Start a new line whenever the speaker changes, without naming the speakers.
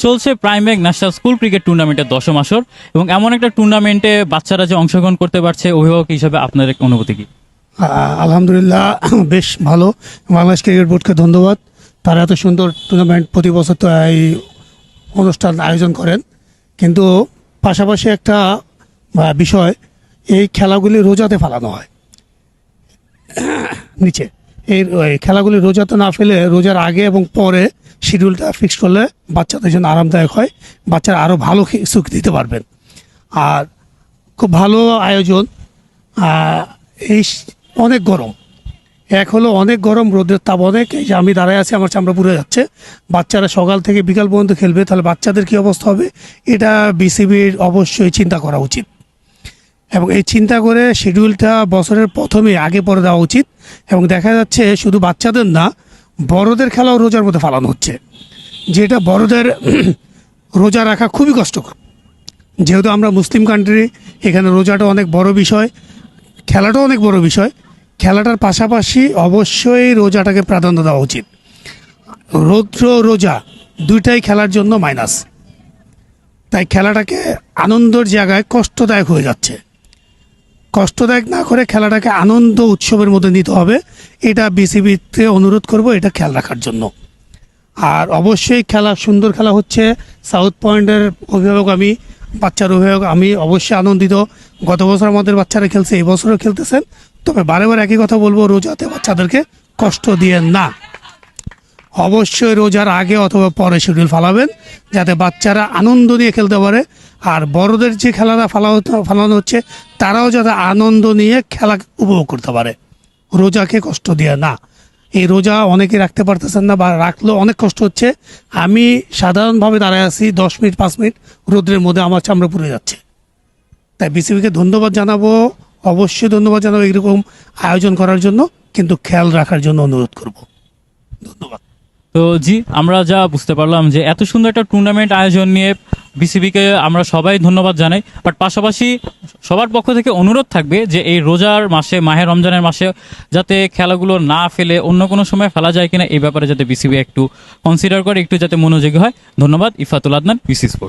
চলছে prime bank national school cricket টুর্নামেন্টের 10ম আসর এবং এমন একটা টুর্নামেন্টে বাচ্চারা যে অংশগ্রহণ করতে পারছে, অভিভাবক হিসেবে আপনার অনুভূতি কি?
আলহামদুলিল্লাহ, বেশ ভালো। বাংলাদেশ ক্রিকেট বোর্ডকে ধন্যবাদ, তারা এত সুন্দর টুর্নামেন্ট প্রতি বছর তো এই অনুষ্ঠান আয়োজন করেন। কিন্তু পাশাপাশি একটা বিষয়, এই খেলাগুলি রোজাতে ফেলানো হয় নিচে। ওই খেলাগুলি রোজাতে না ফেলে রোজার আগে এবং পরে শিডিউলটা ফিক্স করলে বাচ্চাদের জন্য আরামদায়ক হয়, বাচ্চারা আরও ভালো সুখ দিতে পারবেন। আর খুব ভালো আয়োজন। এই অনেক গরম, এক হলো অনেক গরম, রোদের তাপ অনেক। এই যে আমি দাঁড়ায় আছি, আমার চামড়া পুড়ে যাচ্ছে। বাচ্চারা সকাল থেকে বিকাল পর্যন্ত খেলবে, তাহলে বাচ্চাদের কী অবস্থা হবে, এটা বিসিবির অবশ্যই চিন্তা করা উচিত। এবং এই চিন্তা করে শিডিউলটা বছরের প্রথমে আগে পরে দেওয়া উচিত। এবং দেখা যাচ্ছে শুধু বাচ্চাদের না, বড়দের খেলাও রোজার মধ্যে ফালানো হচ্ছে, যেটা বড়দের রোজা রাখা খুবই কষ্টকর। যেহেতু আমরা মুসলিম কান্ট্রি, এখানে রোজাটা অনেক বড় বিষয়, খেলাটাও অনেক বড় বিষয়। খেলাটার পাশাপাশি অবশ্যই রোজাটাকে প্রাধান্য দেওয়া উচিত। রৌদ্র রোজা দুইটাই খেলার জন্য মাইনাস, তাই খেলাটাকে আনন্দের জায়গায় কষ্টদায়ক হয়ে যাচ্ছে। কষ্টদায়ক না করে খেলাটাকে আনন্দ উৎসবের মধ্যে নিতে হবে, এটা বিসিবিতে অনুরোধ করব, এটা খেয়াল রাখার জন্য। আর অবশ্যই খেলা সুন্দর খেলা হচ্ছে। সাউথ পয়েন্টের অভিভাবক আমি, বাচ্চার অভিভাবক আমি, অবশ্যই আনন্দিত। গত বছর আমাদের বাচ্চারা খেলছে, এই বছরও খেলতেছেন। তবে বারে বারে একই কথা বলবো, রোজাতে বাচ্চাদেরকে কষ্ট দিয়ে না, অবশ্যই রোজার আগে অথবা পরে শিডিউল ফালাবেন, যাতে বাচ্চারা আনন্দ নিয়ে খেলতে পারে। আর বড়দের যে খেলাটা ফালানো হচ্ছে, তারাও যাতে আনন্দ নিয়ে খেলা উপভোগ করতে পারে, রোজাকে কষ্ট দিয়ে না। এই রোজা অনেকে রাখতে পারতেছেন না, বা রাখলেও অনেক কষ্ট হচ্ছে। আমি সাধারণভাবে দাঁড়ায় আছি 10 মিনিট 5 মিনিট রোদ্রের মধ্যে, আমার চামড়া পুড়ে যাচ্ছে। তাই বিসিবিকে ধন্যবাদ জানাবো, অবশ্যই ধন্যবাদ জানাবো এরকম আয়োজন করার জন্য, কিন্তু খেয়াল রাখার জন্য অনুরোধ করব। ধন্যবাদ।
তো জি, আমরা যা বুঝতে পারলাম যে এত সুন্দর একটা টুর্নামেন্ট আয়োজন নিয়ে বিসিবিকে আমরা সবাই ধন্যবাদ জানাই। বাট পাশাপাশি সবার পক্ষ থেকে অনুরোধ থাকবে যে এই রোজার মাসে, মাহে রমজানের মাসে যাতে খেলাগুলো না ফেলে অন্য কোনো সময় ফেলা যায় কিনা, এই ব্যাপারে যাতে বিসিবি একটু কনসিডার করে, একটু যাতে মনোযোগী হয়। ধন্যবাদ। ইফাতুল আদনান, বিসি স্পোর্টস।